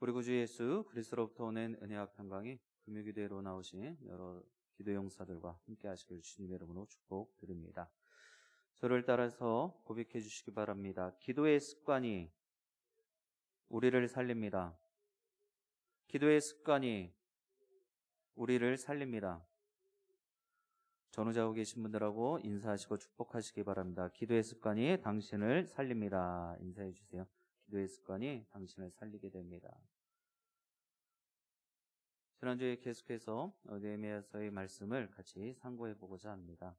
우리 구주 예수 그리스도로부터 오는 은혜와 평강이 금요기도회로 나오신 여러 기도 용사들과 함께 하시길 주님의 이름으로 축복드립니다. 저를 따라서 고백해 주시기 바랍니다. 기도의 습관이 우리를 살립니다. 기도의 습관이 우리를 살립니다. 전후자고 계신 분들하고 인사하시고 축복하시기 바랍니다. 기도의 습관이 당신을 살립니다. 인사해 주세요. 기도의 습관이 당신을 살리게 됩니다. 지난주에 계속해서 느헤미야서의 말씀을 같이 상고해 보고자 합니다.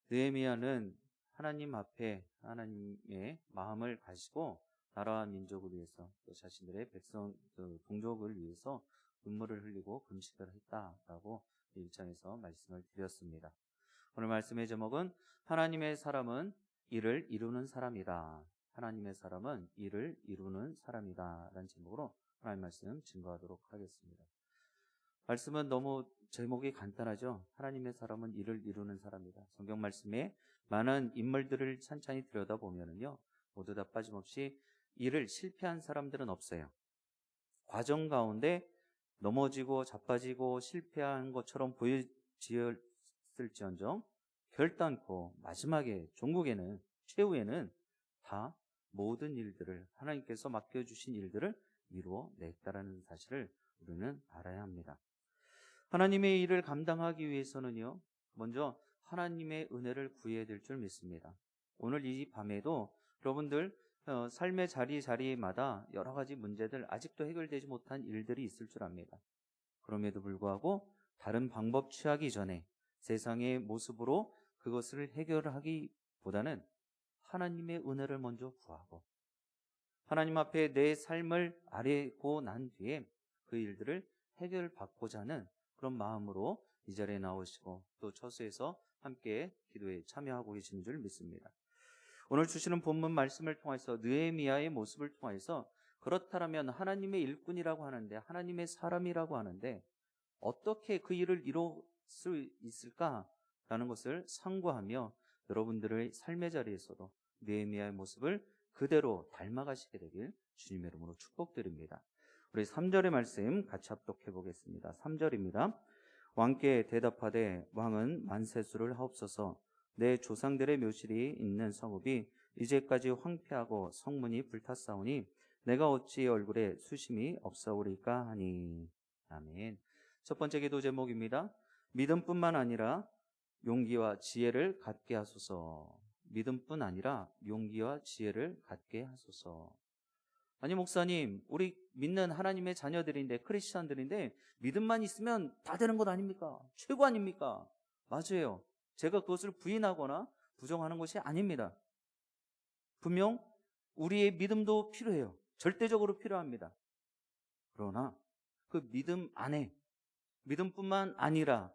느헤미야는 하나님 앞에 하나님의 마음을 가지고 나라와 민족을 위해서 또 자신들의 백성 동족을 위해서 눈물을 흘리고 금식을 했다라고 1장에서 말씀을 드렸습니다. 오늘 말씀의 제목은 하나님의 사람은 일을 이루는 사람이다. 하나님의 사람은 일을 이루는 사람이다 라는 제목으로 하나님 말씀 증거하도록 하겠습니다. 말씀은 너무 제목이 간단하죠. 하나님의 사람은 일을 이루는 사람이다. 성경 말씀에 많은 인물들을 찬찬히 들여다보면요, 모두 다 빠짐없이 일을 실패한 사람들은 없어요. 과정 가운데 넘어지고 자빠지고 실패한 것처럼 보여질지언정 결단코 마지막에 종국에는 최후에는 다 모든 일들을 하나님께서 맡겨주신 일들을 이루어냈다라는 사실을 우리는 알아야 합니다. 하나님의 일을 감당하기 위해서는요, 먼저 하나님의 은혜를 구해야 될 줄 믿습니다. 오늘 이 밤에도 여러분들 삶의 자리마다 여러 가지 문제들, 아직도 해결되지 못한 일들이 있을 줄 압니다. 그럼에도 불구하고 다른 방법 취하기 전에 세상의 모습으로 그것을 해결하기보다는 하나님의 은혜를 먼저 구하고 하나님 앞에 내 삶을 아뢰고 난 뒤에 그 일들을 해결받고자 하는 그런 마음으로 이 자리에 나오시고 또 처소에서 함께 기도에 참여하고 계신 줄 믿습니다. 오늘 주시는 본문 말씀을 통해서 느헤미야의 모습을 통해서 그렇다면 하나님의 일꾼이라고 하는데, 하나님의 사람이라고 하는데 어떻게 그 일을 이룰 수 있을까라는 것을 상고하며 여러분들의 삶의 자리에서도 느헤미야의 모습을 그대로 닮아가시게 되길 주님의 이름으로 축복드립니다. 우리 3절의 말씀 같이 합독해 보겠습니다. 3절입니다. 왕께 대답하되 왕은 만세수를 하옵소서. 내 조상들의 묘실이 있는 성읍이 이제까지 황폐하고 성문이 불탔사오니 내가 어찌 얼굴에 수심이 없사오리까 하니. 아멘. 첫 번째 기도 제목입니다. 믿음뿐만 아니라 용기와 지혜를 갖게 하소서. 믿음뿐 아니라 용기와 지혜를 갖게 하소서. 아니 목사님, 우리 믿는 하나님의 자녀들인데, 크리스찬들인데 믿음만 있으면 다 되는 것 아닙니까? 최고 아닙니까? 맞아요. 제가 그것을 부인하거나 부정하는 것이 아닙니다. 분명 우리의 믿음도 필요해요. 절대적으로 필요합니다. 그러나 그 믿음 안에, 믿음뿐만 아니라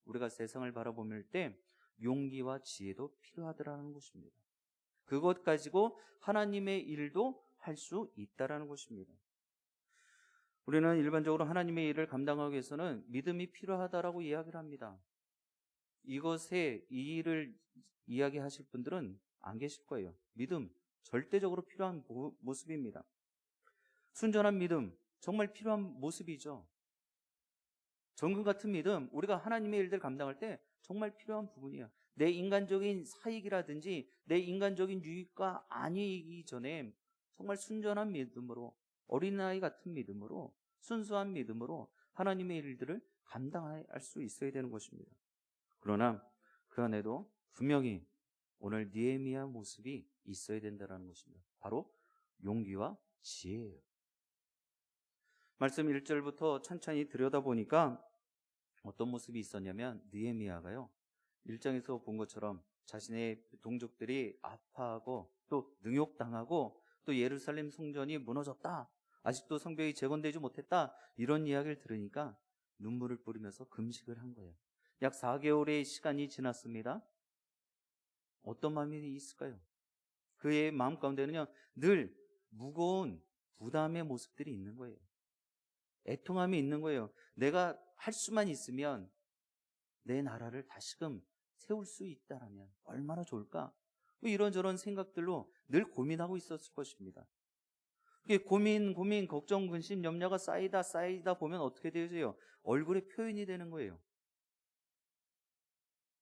우리가 세상을 바라보면 때 용기와 지혜도 필요하더라는 것입니다. 그것 가지고 하나님의 일도 할 수 있다라는 것입니다. 우리는 일반적으로 하나님의 일을 감당하기 위해서는 믿음이 필요하다라고 이야기를 합니다. 이 일을 이야기하실 분들은 안 계실 거예요. 믿음, 절대적으로 필요한 모습입니다. 순전한 믿음, 정말 필요한 모습이죠. 정금 같은 믿음, 우리가 하나님의 일들 감당할 때 정말 필요한 부분이에요. 내 인간적인 사익이라든지 내 인간적인 유익과 아니기 전에 정말 순전한 믿음으로, 어린아이 같은 믿음으로, 순수한 믿음으로 하나님의 일들을 감당할 수 있어야 되는 것입니다. 그러나 그 안에도 분명히 오늘 느헤미야 모습이 있어야 된다는 것입니다. 바로 용기와 지혜예요. 말씀 1절부터 천천히 들여다보니까 어떤 모습이 있었냐면, 느헤미야가요, 1장에서 본 것처럼 자신의 동족들이 아파하고 또 능욕당하고 또 예루살렘 성전이 무너졌다, 아직도 성벽이 재건되지 못했다, 이런 이야기를 들으니까 눈물을 뿌리면서 금식을 한 거예요. 약 4개월의 시간이 지났습니다. 어떤 마음이 있을까요? 그의 마음 가운데는요, 늘 무거운 부담의 모습들이 있는 거예요. 애통함이 있는 거예요. 내가 할 수만 있으면 내 나라를 다시금 세울 수 있다라면 얼마나 좋을까? 뭐 이런저런 생각들로 늘 고민하고 있었을 것입니다. 그게 고민, 걱정, 근심, 염려가 쌓이다 보면 어떻게 되어져요? 얼굴에 표현이 되는 거예요.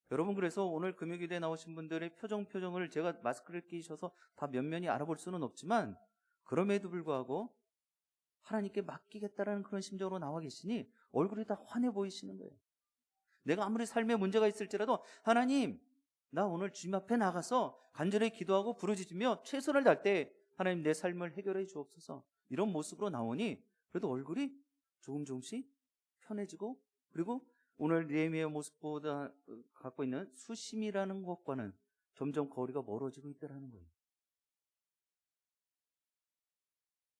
여러분, 그래서 오늘 금요일에 나오신 분들의 표정을 제가 마스크를 끼셔서 다 면면히 알아볼 수는 없지만, 그럼에도 불구하고 하나님께 맡기겠다라는 그런 심정으로 나와 계시니 얼굴이 다 환해 보이시는 거예요. 내가 아무리 삶에 문제가 있을지라도 하나님, 나 오늘 주님 앞에 나가서 간절히 기도하고 부르짖으며 최선을 다할 때 하나님 내 삶을 해결해 주옵소서, 이런 모습으로 나오니 그래도 얼굴이 조금씩 편해지고, 그리고 오늘 느헤미야의 모습보다 갖고 있는 수심이라는 것과는 점점 거리가 멀어지고 있다는 거예요.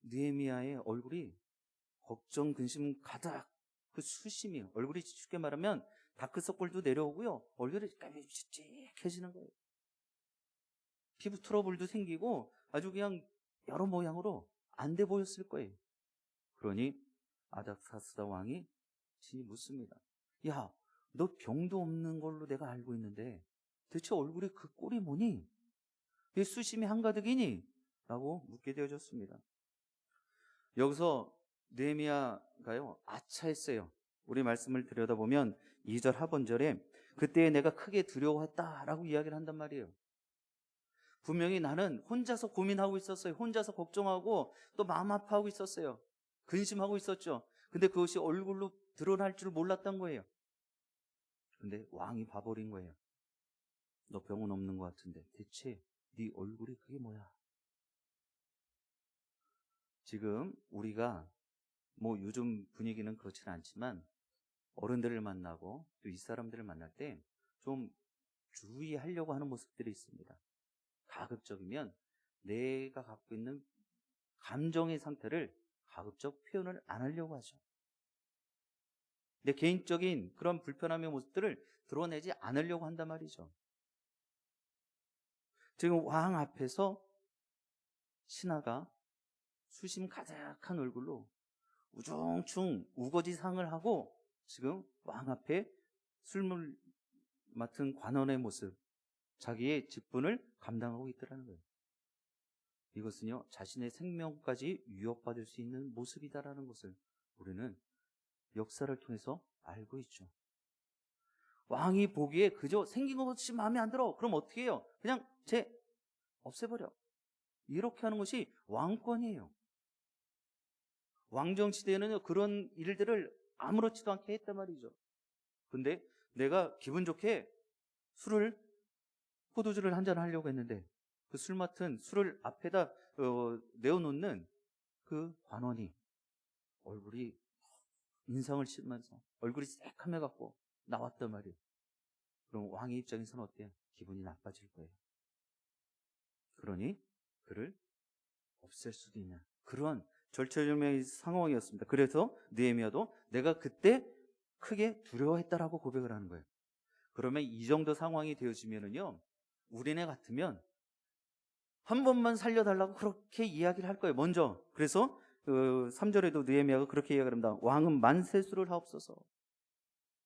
느헤미야의 얼굴이 걱정, 근심 가득, 그 수심이요. 얼굴이 쉽게 말하면 다크서클도 내려오고요. 얼굴이 칙칙해지는 거예요. 피부 트러블도 생기고 아주 그냥 여러 모양으로 안 돼 보였을 거예요. 그러니 아닥사스다 왕이 친히 묻습니다. 야, 너 병도 없는 걸로 내가 알고 있는데 대체 얼굴에 그 꼴이 뭐니? 왜 수심이 한가득이니? 라고 묻게 되어졌습니다. 여기서 느헤미야가요, 아차했어요. 우리 말씀을 들여다보면 2절 하본절에 그때 내가 크게 두려워했다라고 이야기를 한단 말이에요. 분명히 나는 혼자서 고민하고 있었어요. 혼자서 걱정하고 또 마음 아파하고 있었어요. 근심하고 있었죠. 근데 그것이 얼굴로 드러날 줄 몰랐던 거예요. 근데 왕이 봐버린 거예요. 너 병은 없는 것 같은데 대체 네 얼굴이 그게 뭐야? 지금 우리가 뭐 요즘 분위기는 그렇지는 않지만 어른들을 만나고 또 윗사람들을 만날 때 좀 주의하려고 하는 모습들이 있습니다. 가급적이면 내가 갖고 있는 감정의 상태를 가급적 표현을 안 하려고 하죠. 내 개인적인 그런 불편함의 모습들을 드러내지 않으려고 한단 말이죠. 지금 왕 앞에서 신하가 수심 가득한 얼굴로 우중충 우거지상을 하고 지금 왕 앞에 술물 맡은 관원의 모습, 자기의 직분을 감당하고 있더라는 거예요. 이것은요, 자신의 생명까지 위협받을 수 있는 모습이다라는 것을 우리는 역사를 통해서 알고 있죠. 왕이 보기에 그저 생긴 것이 마음에 안 들어. 그럼 어떻게 해요? 그냥 없애버려. 이렇게 하는 것이 왕권이에요. 왕정시대에는 그런 일들을 아무렇지도 않게 했단 말이죠. 근데 내가 기분 좋게 포도주를 한잔 하려고 했는데 그 술 맡은 술을 앞에다 내어놓는 그 관원이 얼굴이 인상을 쓰면서 얼굴이 새카매갖고 나왔단 말이에요. 그럼 왕의 입장에서는 어때요? 기분이 나빠질 거예요. 그러니 그를 없앨 수도 있냐, 그런 절체절명의 상황이었습니다. 그래서 느헤미야도 내가 그때 크게 두려워했다라고 고백을 하는 거예요. 그러면 이 정도 상황이 되어지면은요, 우리네 같으면 한 번만 살려달라고 그렇게 이야기를 할 거예요. 먼저. 그래서 3절에도 느헤미야가 그렇게 이야기를 합니다. 왕은 만세수를 하옵소서.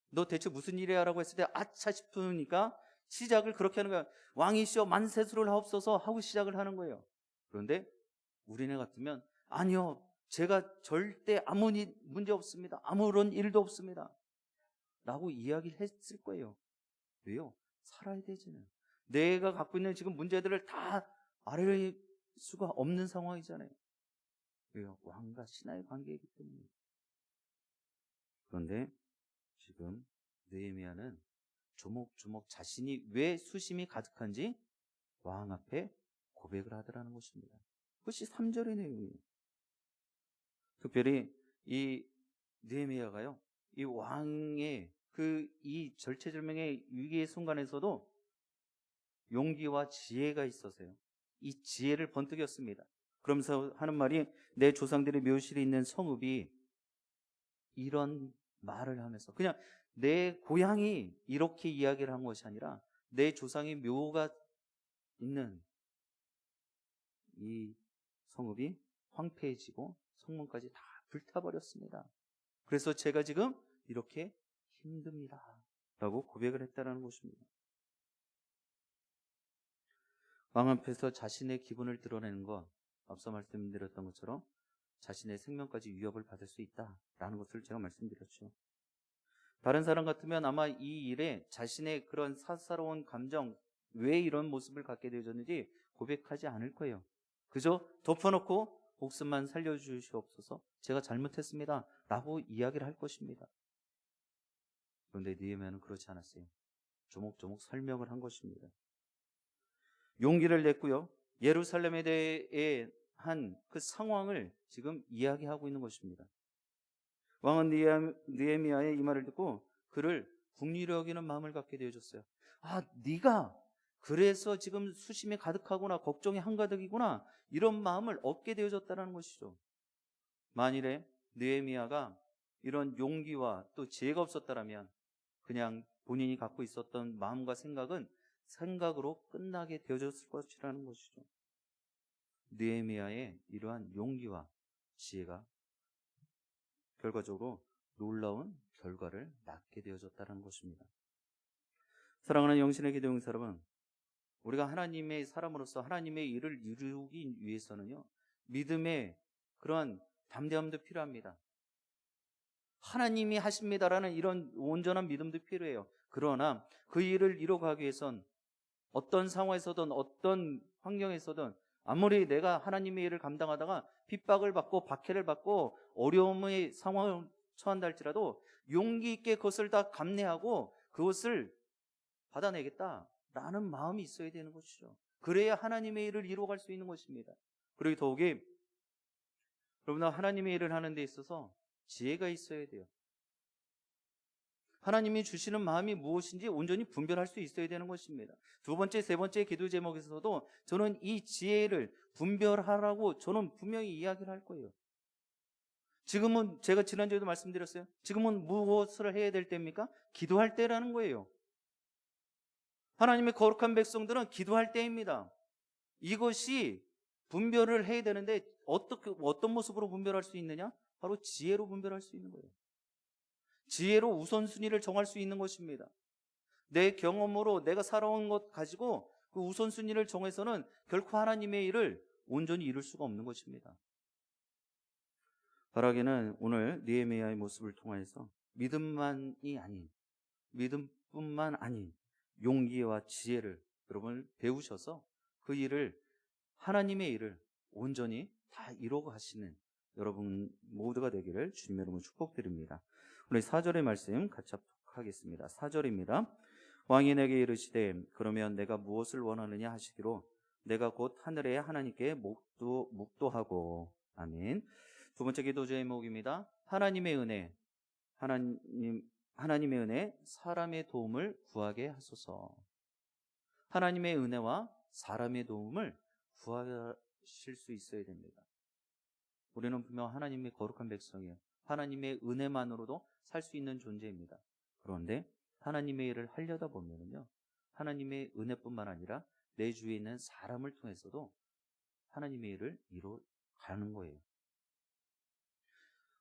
너 대체 무슨 일이야? 라고 했을 때 아차 싶으니까 시작을 그렇게 하는 거야. 왕이시여 만세수를 하옵소서 하고 시작을 하는 거예요. 그런데 우리네 같으면 아니요, 제가 절대 아무 문제 없습니다. 아무런 일도 없습니다. 라고 이야기를 했을 거예요. 왜요? 살아야 되지는. 내가 갖고 있는 지금 문제들을 다 아뢰 수가 없는 상황이잖아요. 왜요? 왕과 신하의 관계이기 때문에. 그런데 지금 느헤미야는 조목조목 자신이 왜 수심이 가득한지 왕 앞에 고백을 하더라는 것입니다. 그것이 3절의 내용이에요. 특별히 이 느헤미야가요, 이 왕의 이 절체절명의 위기의 순간에서도 용기와 지혜가 있어서요, 이 지혜를 번뜩였습니다. 그러면서 하는 말이, 내 조상들의 묘실에 있는 성읍이, 이런 말을 하면서 그냥 내 고향이 이렇게 이야기를 한 것이 아니라 내 조상의 묘가 있는 이 성읍이 황폐해지고 성문까지 다 불타버렸습니다. 그래서 제가 지금 이렇게 힘듭니다 라고 고백을 했다는 것입니다. 왕 앞에서 자신의 기분을 드러내는 것, 앞서 말씀드렸던 것처럼 자신의 생명까지 위협을 받을 수 있다라는 것을 제가 말씀드렸죠. 다른 사람 같으면 아마 이 일에 자신의 그런 사사로운 감정, 왜 이런 모습을 갖게 되어졌는지 고백하지 않을 거예요. 그저 덮어놓고 목숨만 살려주시옵소서, 제가 잘못했습니다 라고 이야기를 할 것입니다. 그런데 느헤미야는 그렇지 않았어요. 조목조목 설명을 한 것입니다. 용기를 냈고요, 예루살렘에 대해 한 그 상황을 지금 이야기하고 있는 것입니다. 왕은 느헤미야의 이 말을 듣고 그를 긍휼히 여기는 마음을 갖게 되어졌어요. 아, 네가 그래서 지금 수심이 가득하구나, 걱정이 한가득이구나, 이런 마음을 얻게 되어졌다는 것이죠. 만일에 느헤미야가 이런 용기와 또 지혜가 없었다면 그냥 본인이 갖고 있었던 마음과 생각은 생각으로 끝나게 되어졌을 것이라는 것이죠. 느헤미야의 이러한 용기와 지혜가 결과적으로 놀라운 결과를 낳게 되어졌다는 것입니다. 사랑하는 영신의 기도용사 여러분, 우리가 하나님의 사람으로서 하나님의 일을 이루기 위해서는요, 믿음의 그러한 담대함도 필요합니다. 하나님이 하십니다라는 이런 온전한 믿음도 필요해요. 그러나 그 일을 이루어가기 위해선 어떤 상황에서든 어떤 환경에서든 아무리 내가 하나님의 일을 감당하다가 핍박을 받고 박해를 받고 어려움의 상황을 처한다 할지라도 용기 있게 그것을 다 감내하고 그것을 받아내겠다라는 마음이 있어야 되는 것이죠. 그래야 하나님의 일을 이루어갈 수 있는 것입니다. 그리고 더욱이 여러분, 하나님의 일을 하는 데 있어서 지혜가 있어야 돼요. 하나님이 주시는 마음이 무엇인지 온전히 분별할 수 있어야 되는 것입니다. 두 번째, 세 번째 기도 제목에서도 저는 이 지혜를 분별하라고 저는 분명히 이야기를 할 거예요. 지금은 제가 지난주에도 말씀드렸어요. 지금은 무엇을 해야 될 때입니까? 기도할 때라는 거예요. 하나님의 거룩한 백성들은 기도할 때입니다. 이것이 분별을 해야 되는데 어떤 모습으로 분별할 수 있느냐? 바로 지혜로 분별할 수 있는 거예요. 지혜로 우선순위를 정할 수 있는 것입니다. 내 경험으로 내가 살아온 것 가지고 그 우선순위를 정해서는 결코 하나님의 일을 온전히 이룰 수가 없는 것입니다. 바라기는 오늘 느헤미야의 모습을 통해서 믿음뿐만 아닌 용기와 지혜를 여러분 배우셔서 그 일을, 하나님의 일을 온전히 다 이루어 가시는 여러분 모두가 되기를 주님의 이름으로 축복드립니다. 우리 4절의 말씀 같이 합독하겠습니다. 4절입니다. 왕이 내게 이르시되 그러면 내가 무엇을 원하느냐 하시기로 내가 곧 하늘의 하나님께 묵도하고. 아멘. 두 번째 기도 제목입니다. 하나님의 은혜. 하나님의 은혜, 사람의 도움을 구하게 하소서. 하나님의 은혜와 사람의 도움을 구하실 수 있어야 됩니다. 우리는 분명 하나님의 거룩한 백성이에요. 하나님의 은혜만으로도 살 수 있는 존재입니다. 그런데 하나님의 일을 하려다 보면요, 하나님의 은혜뿐만 아니라 내 주위에 있는 사람을 통해서도 하나님의 일을 이루어가는 거예요.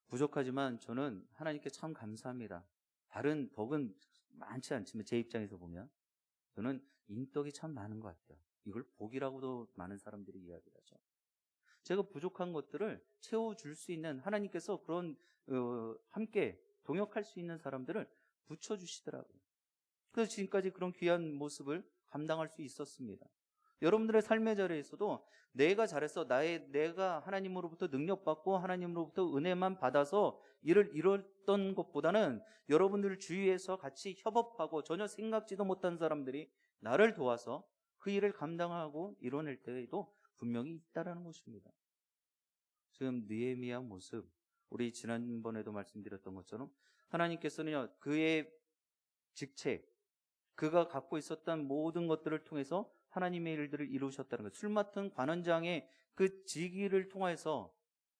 부족하지만 저는 하나님께 참 감사합니다. 다른 덕은 많지 않지만 제 입장에서 보면 저는 인덕이 참 많은 것 같아요. 이걸 복이라고도 많은 사람들이 이야기를 하죠. 제가 부족한 것들을 채워줄 수 있는, 하나님께서 그런 함께 동역할 수 있는 사람들을 붙여주시더라고요. 그래서 지금까지 그런 귀한 모습을 감당할 수 있었습니다. 여러분들의 삶의 자리에서도 내가 잘해서 내가 하나님으로부터 능력받고 하나님으로부터 은혜만 받아서 일을 이뤘던 것보다는 여러분들 주위에서 같이 협업하고 전혀 생각지도 못한 사람들이 나를 도와서 그 일을 감당하고 이뤄낼 때에도 분명히 있다라는 것입니다. 지금 느헤미야 모습, 우리 지난번에도 말씀드렸던 것처럼 하나님께서는요, 그의 직책, 그가 갖고 있었던 모든 것들을 통해서 하나님의 일들을 이루셨다는 것, 술 맡은 관원장의 그 직위를 통해서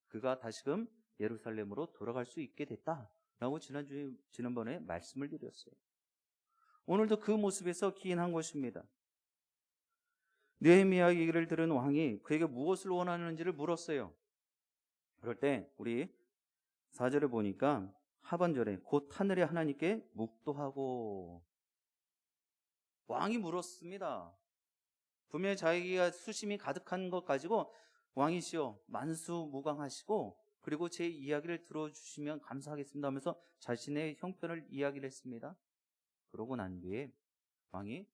그가 다시금 예루살렘으로 돌아갈 수 있게 됐다라고 지난번에 말씀을 드렸어요. 오늘도 그 모습에서 기인한 것입니다. 느헤미야 얘기를 들은 왕이 그에게 무엇을 원하는지를 물었어요. 그럴 때 우리 4절에 보니까 하반절에 곧 하늘의 하나님께 묵도하고. 왕이 물었습니다. 분명히 자기가 수심이 가득한 것 가지고 왕이시여 만수무강하시고 그리고 제 이야기를 들어주시면 감사하겠습니다 하면서 자신의 형편을 이야기를 했습니다. 그러고 난 뒤에 왕이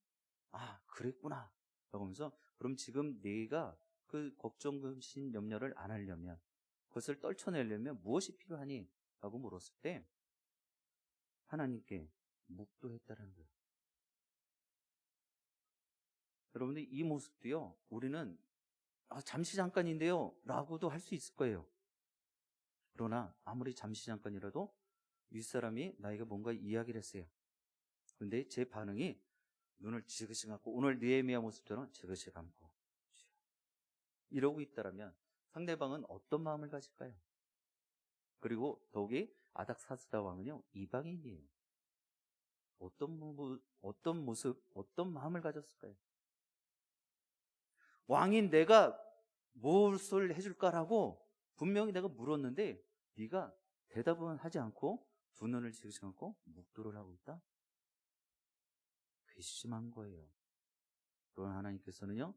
그랬구나 라고 하면서 그럼 지금 네가 그 걱정심 염려를 안 하려면 그것을 떨쳐내려면 무엇이 필요하니? 라고 물었을 때 하나님께 묵도했다는 거예요. 여러분들 이 모습도요 우리는 잠시 잠깐인데요 라고도 할 수 있을 거예요. 그러나 아무리 잠시 잠깐이라도 윗사람이 나에게 뭔가 이야기를 했어요. 그런데 제 반응이 눈을 지그시 감고 오늘 느헤미야 모습처럼 지그시 감고 이러고 있다라면 상대방은 어떤 마음을 가질까요? 그리고 더욱이 아닥사스다 왕은요 이방인이에요. 어떤 모습, 어떤 마음을 가졌을까요? 왕인 내가 무엇을 해줄까라고 분명히 내가 물었는데 네가 대답은 하지 않고 두 눈을 지그시 감고 묵도를 하고 있다? 괘씸한 거예요. 그러나 하나님께서는요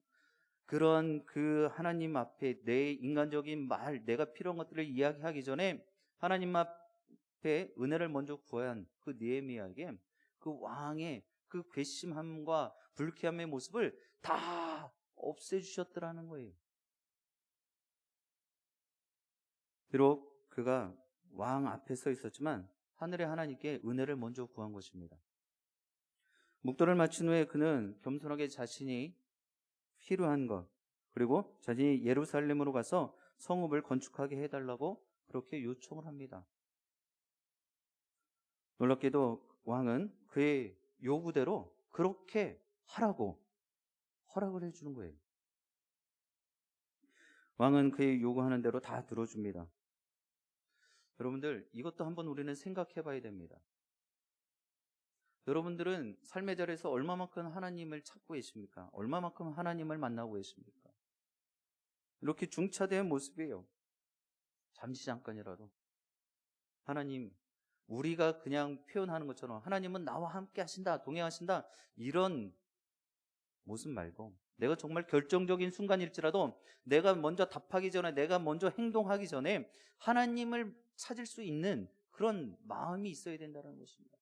그런 그 하나님 앞에 내 인간적인 말, 내가 필요한 것들을 이야기하기 전에 하나님 앞에 은혜를 먼저 구한 그 느헤미야에게 그 왕의 그 괘씸함과 불쾌함의 모습을 다 없애주셨더라는 거예요. 비록 그가 왕 앞에 서 있었지만 하늘의 하나님께 은혜를 먼저 구한 것입니다. 묵도를 마친 후에 그는 겸손하게 자신이 필요한 것 그리고 자신이 예루살렘으로 가서 성읍을 건축하게 해달라고 그렇게 요청을 합니다. 놀랍게도 왕은 그의 요구대로 그렇게 하라고 허락을 해주는 거예요. 왕은 그의 요구하는 대로 다 들어줍니다. 여러분들 이것도 한번 우리는 생각해 봐야 됩니다. 여러분들은 삶의 자리에서 얼마만큼 하나님을 찾고 계십니까? 얼마만큼 하나님을 만나고 계십니까? 이렇게 중차대한 모습이에요. 잠시 잠깐이라도 하나님, 우리가 그냥 표현하는 것처럼 하나님은 나와 함께 하신다, 동행하신다 이런 모습 말고 내가 정말 결정적인 순간일지라도 내가 먼저 답하기 전에 내가 먼저 행동하기 전에 하나님을 찾을 수 있는 그런 마음이 있어야 된다는 것입니다.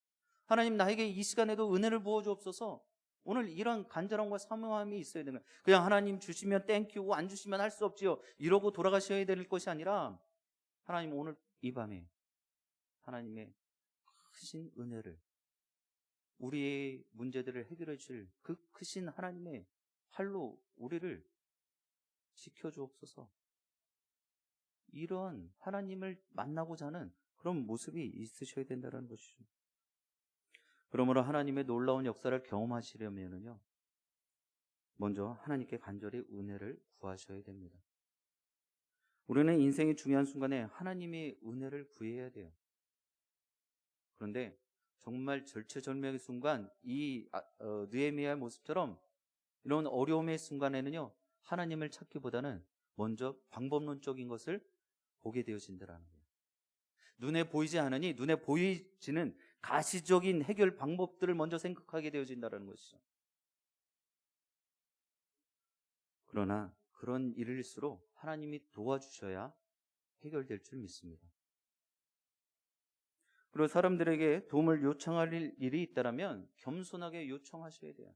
하나님 나에게 이 시간에도 은혜를 부어주옵소서. 오늘 이런 간절함과 사모함이 있어야 되는 거예요. 그냥 하나님 주시면 땡큐고 안 주시면 할 수 없지요 이러고 돌아가셔야 될 것이 아니라 하나님 오늘 이 밤에 하나님의 크신 은혜를 우리의 문제들을 해결해 주실 그 크신 하나님의 팔로 우리를 지켜주옵소서. 이런 하나님을 만나고자 하는 그런 모습이 있으셔야 된다는 것이죠. 그러므로 하나님의 놀라운 역사를 경험하시려면요 먼저 하나님께 간절히 은혜를 구하셔야 됩니다. 우리는 인생의 중요한 순간에 하나님의 은혜를 구해야 돼요. 그런데 정말 절체절명의 순간 이 느헤미야의 모습처럼 이런 어려움의 순간에는요 하나님을 찾기보다는 먼저 방법론적인 것을 보게 되어진다는 거예요. 눈에 보이지 않으니 눈에 보이지는 가시적인 해결 방법들을 먼저 생각하게 되어진다는 것이죠. 그러나 그런 일일수록 하나님이 도와주셔야 해결될 줄 믿습니다. 그리고 사람들에게 도움을 요청할 일이 있다면 겸손하게 요청하셔야 돼요.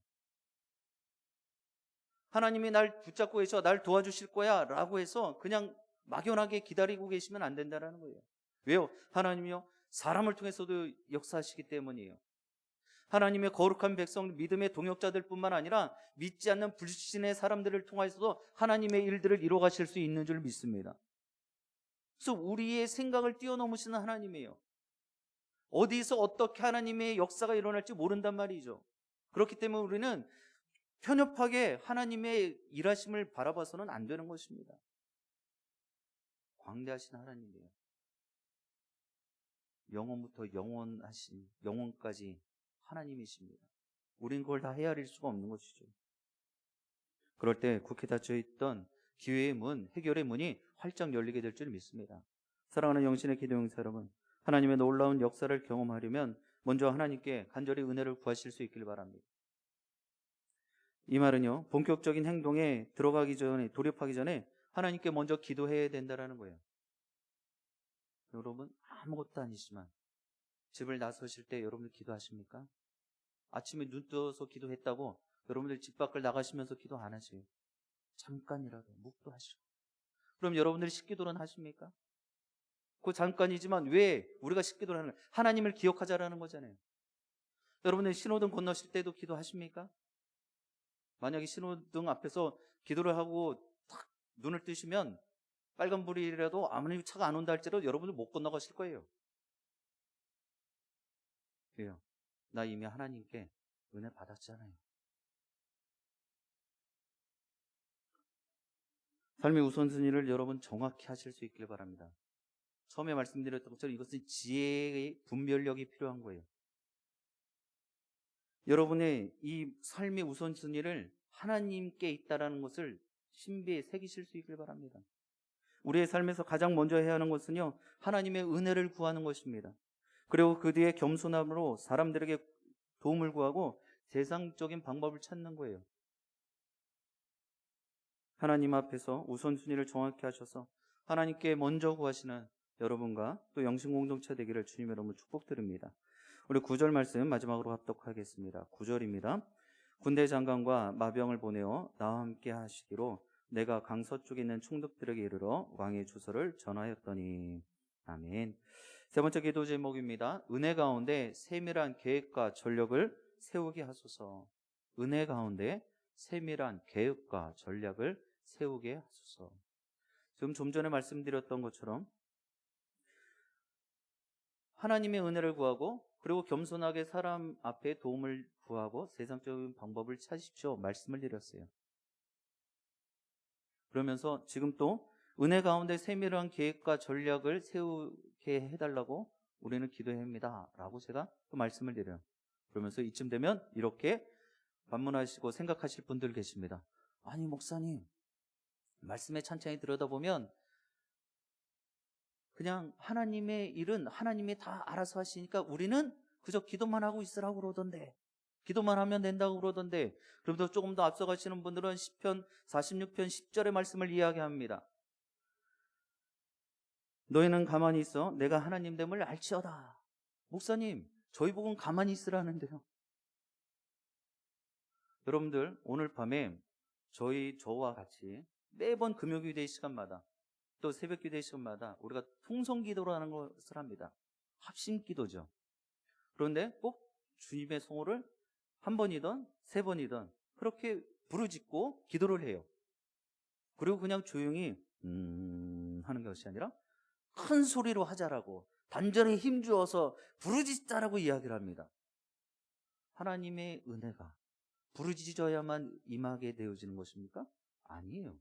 하나님이 날 붙잡고 계셔 날 도와주실 거야 라고 해서 그냥 막연하게 기다리고 계시면 안 된다는 거예요. 왜요? 하나님이요 사람을 통해서도 역사하시기 때문이에요. 하나님의 거룩한 백성 믿음의 동역자들 뿐만 아니라 믿지 않는 불신의 사람들을 통해서도 하나님의 일들을 이루어 가실 수 있는 줄 믿습니다. 그래서 우리의 생각을 뛰어넘으시는 하나님이에요. 어디서 어떻게 하나님의 역사가 일어날지 모른단 말이죠. 그렇기 때문에 우리는 편협하게 하나님의 일하심을 바라봐서는 안 되는 것입니다. 광대하신 하나님이에요. 영원부터 영원하신 영원까지 하나님이십니다. 우린 그걸 다 헤아릴 수가 없는 것이죠. 그럴 때 굳게 닫혀있던 기회의 문, 해결의 문이 활짝 열리게 될 줄 믿습니다. 사랑하는 영신의 기도용사 여러분, 하나님의 놀라운 역사를 경험하려면 먼저 하나님께 간절히 은혜를 구하실 수 있길 바랍니다. 이 말은요 본격적인 행동에 들어가기 전에 돌입하기 전에 하나님께 먼저 기도해야 된다는 거예요. 여러분, 아무것도 아니지만 집을 나서실 때 여러분들 기도하십니까? 아침에 눈 떠서 기도했다고 여러분들 집 밖을 나가시면서 기도 안 하세요. 잠깐이라도 묵도하시고. 그럼 여러분들이 식기도는 하십니까? 그 잠깐이지만 왜 우리가 식기도를 하는 거예요? 하나님을 기억하자라는 거잖아요. 여러분들 신호등 건너실 때도 기도하십니까? 만약에 신호등 앞에서 기도를 하고 탁 눈을 뜨시면 빨간불이라도 아무리 차가 안 온다 할지라도 여러분들 못 건너가실 거예요. 왜요? 나 이미 하나님께 은혜 받았잖아요. 삶의 우선순위를 여러분 정확히 하실 수 있길 바랍니다. 처음에 말씀드렸던 것처럼 이것은 지혜의 분별력이 필요한 거예요. 여러분의 이 삶의 우선순위를 하나님께 있다라는 것을 신비에 새기실 수 있길 바랍니다. 우리의 삶에서 가장 먼저 해야 하는 것은요, 하나님의 은혜를 구하는 것입니다. 그리고 그 뒤에 겸손함으로 사람들에게 도움을 구하고 세상적인 방법을 찾는 거예요. 하나님 앞에서 우선순위를 정확히 하셔서 하나님께 먼저 구하시는 여러분과 또 영신 공동체 되기를 주님 여러분 축복드립니다. 우리 9절 말씀 마지막으로 합독하겠습니다. 9절입니다. 군대 장관과 마병을 보내어 나와 함께 하시기로 내가 강서쪽에 있는 총독들에게 이르러 왕의 주소를 전하였더니. 아멘. 세 번째 기도 제목입니다. 은혜 가운데 세밀한 계획과 전략을 세우게 하소서. 은혜 가운데 세밀한 계획과 전략을 세우게 하소서. 지금 좀 전에 말씀드렸던 것처럼 하나님의 은혜를 구하고 그리고 겸손하게 사람 앞에 도움을 구하고 세상적인 방법을 찾으십시오 말씀을 드렸어요. 그러면서 지금 또 은혜 가운데 세밀한 계획과 전략을 세우게 해달라고 우리는 기도해야 합니다 라고 제가 또 말씀을 드려요. 그러면서 이쯤 되면 이렇게 반문하시고 생각하실 분들 계십니다. 아니 목사님, 말씀에 찬찬히 들여다보면 그냥 하나님의 일은 하나님이 다 알아서 하시니까 우리는 그저 기도만 하고 있으라고 그러던데, 기도만 하면 된다고 그러던데. 그러면서 조금 더 앞서가시는 분들은 시편 46편 10절의 말씀을 이야기합니다. 너희는 가만히 있어 내가 하나님 됨을 알지어다. 목사님, 저희 복은 가만히 있으라는데요. 여러분들 오늘 밤에 저와 같이 매번 금요기도의 시간마다 또 새벽기도의 시간마다 우리가 통성기도라는 것을 합니다. 합심기도죠. 그런데 꼭 주님의 성호를 한 번이든 세 번이든 그렇게 부르짖고 기도를 해요. 그리고 그냥 조용히 하는 것이 아니라 큰 소리로 하자라고, 단전에 힘주어서 부르짖자라고 이야기를 합니다. 하나님의 은혜가 부르짖어야만 임하게 되어지는 것입니까? 아니에요.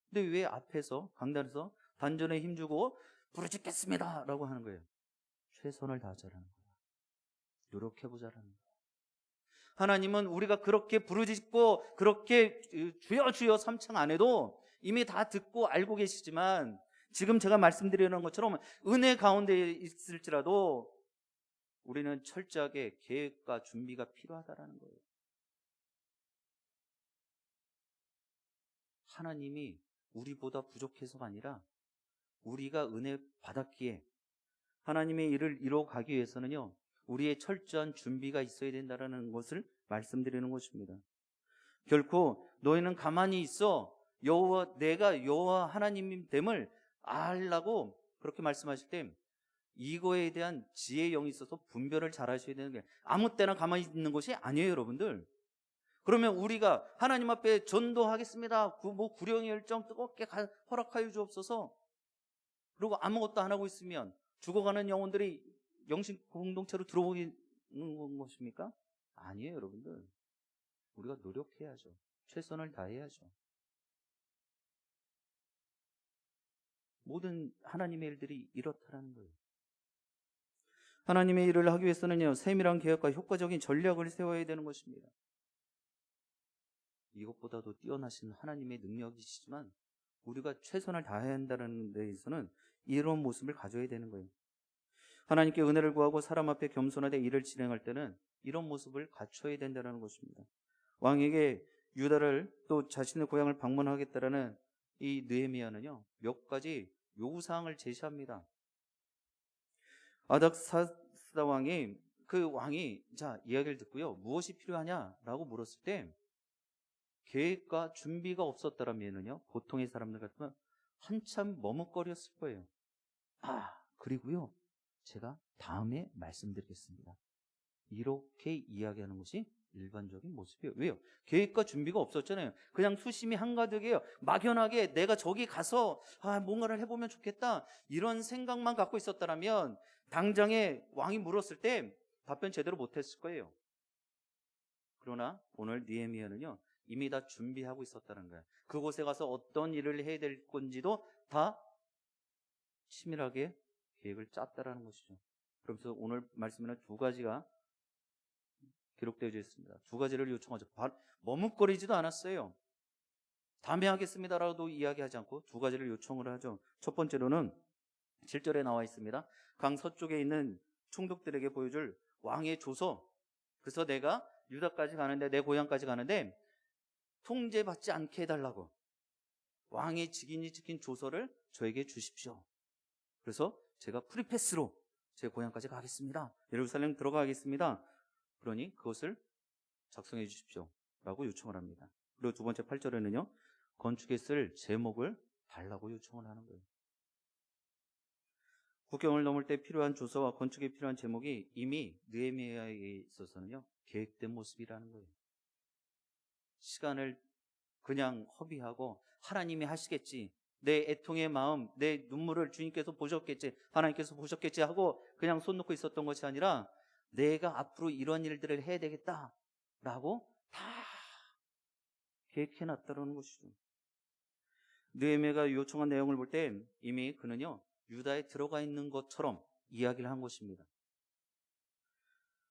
근데 왜 앞에서 강단에서 단전에 힘주고 부르짖겠습니다 라고 하는 거예요? 최선을 다하자라는 거예요. 노력해보자라는 거예요. 하나님은 우리가 그렇게 부르짖고 그렇게 주여 주여 삼창 안 해도 이미 다 듣고 알고 계시지만, 지금 제가 말씀드리는 것처럼 은혜 가운데 있을지라도 우리는 철저하게 계획과 준비가 필요하다라는 거예요. 하나님이 우리보다 부족해서가 아니라 우리가 은혜 받았기에 하나님의 일을 이루어가기 위해서는요, 우리의 철저한 준비가 있어야 된다는 것을 말씀드리는 것입니다. 결코 너희는 가만히 있어 내가 여호와 하나님인 됨을 알라고 그렇게 말씀하실 때 이거에 대한 지혜의 영이 있어서 분별을 잘 하셔야 되는 게, 아무 때나 가만히 있는 것이 아니에요 여러분들. 그러면 우리가 하나님 앞에 전도하겠습니다, 구령의 열정 뜨겁게 허락하여 주옵소서, 그리고 아무것도 안 하고 있으면 죽어가는 영혼들이 영신 공동체로 들어오는 것입니까? 아니에요 여러분들. 우리가 노력해야죠. 최선을 다해야죠. 모든 하나님의 일들이 이렇다라는 거예요. 하나님의 일을 하기 위해서는요, 세밀한 계획과 효과적인 전략을 세워야 되는 것입니다. 이것보다도 뛰어나신 하나님의 능력이시지만 우리가 최선을 다해야 한다는 데에서는 이런 모습을 가져야 되는 거예요. 하나님께 은혜를 구하고 사람 앞에 겸손하게 일을 진행할 때는 이런 모습을 갖춰야 된다는 것입니다. 왕에게 유다를 또 자신의 고향을 방문하겠다라는 이 느헤미야는요, 몇 가지 요구사항을 제시합니다. 아닥사스다 왕이, 그 왕이 자 이야기를 듣고요, 무엇이 필요하냐라고 물었을 때 계획과 준비가 없었더라면요, 보통의 사람들 같으면 한참 머뭇거렸을 거예요. 그리고요, 제가 다음에 말씀드리겠습니다. 이렇게 이야기하는 것이 일반적인 모습이에요. 왜요? 계획과 준비가 없었잖아요. 그냥 수심이 한가득이에요. 막연하게 내가 저기 가서 뭔가를 해보면 좋겠다, 이런 생각만 갖고 있었다면 당장에 왕이 물었을 때 답변 제대로 못했을 거예요. 그러나 오늘 느헤미야는요, 이미 다 준비하고 있었다는 거예요. 그곳에 가서 어떤 일을 해야 될 건지도 다 치밀하게 계획을 짰다라는 것이죠. 그래서 오늘 말씀에는 두 가지가 기록되어 있습니다. 두 가지를 요청하죠. 머뭇거리지도 않았어요. 다음에 하겠습니다라고도 이야기하지 않고 두 가지를 요청을 하죠. 첫 번째로는 7절에 나와 있습니다. 강 서쪽에 있는 총독들에게 보여줄 왕의 조서. 그래서 내가 유다까지 가는데, 내 고향까지 가는데 통제받지 않게 해달라고, 왕의 직인이 찍힌 조서를 저에게 주십시오. 그래서 제가 프리패스로 제 고향까지 가겠습니다. 예루살렘 들어가겠습니다. 그러니 그것을 작성해 주십시오 라고 요청을 합니다. 그리고 두 번째 8절에는요, 건축에 쓸 제목을 달라고 요청을 하는 거예요. 국경을 넘을 때 필요한 조서와 건축에 필요한 제목이 이미 느헤미야에 있어서는요, 계획된 모습이라는 거예요. 시간을 그냥 허비하고 하나님이 하시겠지, 내 애통의 마음, 내 눈물을 주님께서 보셨겠지, 하나님께서 보셨겠지 하고 그냥 손 놓고 있었던 것이 아니라 내가 앞으로 이런 일들을 해야 되겠다라고 다 계획해놨다는 것이죠. 느헤미야가 요청한 내용을 볼 때 이미 그는요, 유다에 들어가 있는 것처럼 이야기를 한 것입니다.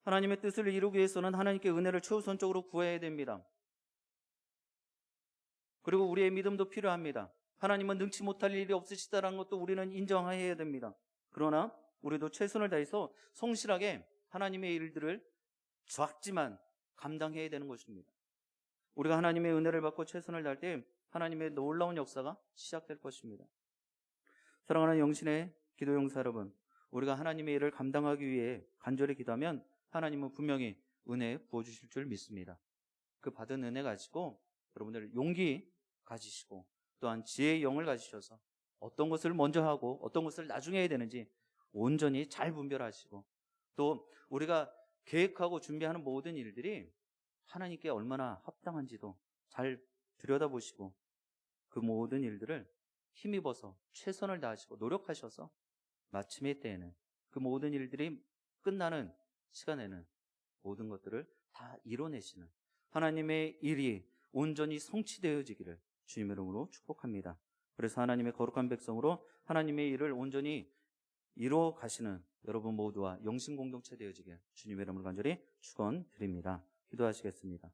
하나님의 뜻을 이루기 위해서는 하나님께 은혜를 최우선적으로 구해야 됩니다. 그리고 우리의 믿음도 필요합니다. 하나님은 능치 못할 일이 없으시다는 것도 우리는 인정해야 됩니다. 그러나 우리도 최선을 다해서 성실하게 하나님의 일들을 작지만 감당해야 되는 것입니다. 우리가 하나님의 은혜를 받고 최선을 다할 때 하나님의 놀라운 역사가 시작될 것입니다. 사랑하는 영신의 기도 용사 여러분, 우리가 하나님의 일을 감당하기 위해 간절히 기도하면 하나님은 분명히 은혜 부어주실 줄 믿습니다. 그 받은 은혜 가지고 여러분들 용기 가지시고, 또한 지혜의 영을 가지셔서 어떤 것을 먼저 하고 어떤 것을 나중에 해야 되는지 온전히 잘 분별하시고, 또 우리가 계획하고 준비하는 모든 일들이 하나님께 얼마나 합당한지도 잘 들여다보시고, 그 모든 일들을 힘입어서 최선을 다하시고 노력하셔서 마침의 때에는 그 모든 일들이 끝나는 시간에는 모든 것들을 다 이뤄내시는 하나님의 일이 온전히 성취되어지기를 주님의 이름으로 축복합니다. 그래서 하나님의 거룩한 백성으로 하나님의 일을 온전히 이루어 가시는 여러분 모두와 영신 공동체 되어지길 주님의 이름으로 간절히 축원드립니다. 기도하시겠습니다.